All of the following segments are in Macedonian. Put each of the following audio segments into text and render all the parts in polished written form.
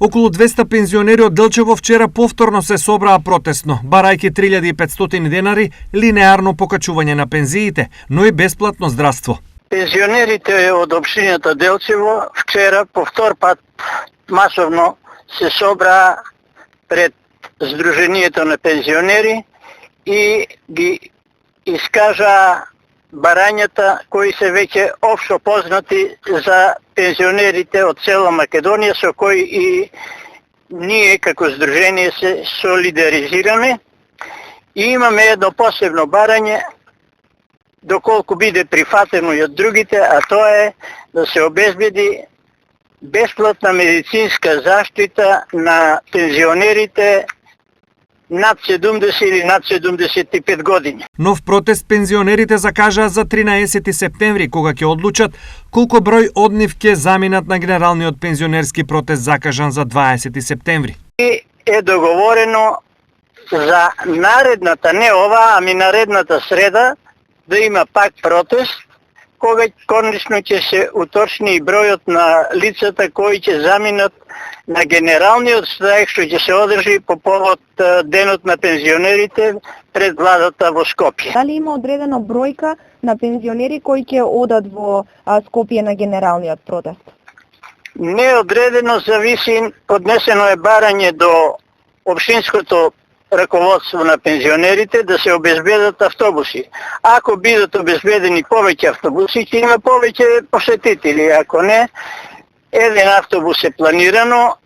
Околу 200 пензионери од Делчево вчера повторно се собраа протестно, барајќи 3500 денари линеарно покачување на пензиите, но и бесплатно здравство. Пензионерите од општината Делчево вчера по втор пат масовно се собраа пред Сдруженијето на пензионери и ги искажаа барањата кои се веќе општо познати за пензионерите од цела Македонија, со кои и ние како Сдружение се солидаризираме. И имаме едно посебно барање, доколку биде прифатено и од другите, а тоа е да се обезбеди бесплатна медицинска заштита на пензионерите над 70 или над 75 години. Нов протест пензионерите закажаа за 13 септември, кога ќе одлучат колку број од нив ќе заминат на генералниот пензионерски протест закажан за 20 септември. И е договорено за наредната, не ова, ами наредната среда, да има пак протест, кога конечно ќе се уточни и бројот на лицата кои ќе заминат на генералниот штрајк што ќе се одржи по повод денот на пензионерите пред владата во Скопје. Дали има одредена бројка на пензионери кои ќе одат во Скопје на генералниот протест? Не е одредено, зависи, поднесено е барање до општинското раководство на пензионерите да се обезбедат автобуси. Ако бидат обезбедени повеќе автобуси, ќе има повеќе посетители. Ако не, еден автобус е планирано,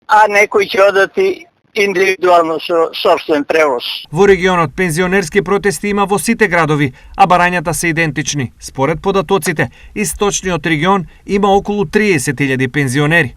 а некои ќе одат и индивидуално со собствен превоз. Во регионот пензионерски протести има во сите градови, а барањата се идентични. Според податоците, источниот регион има околу 30.000 пензионери.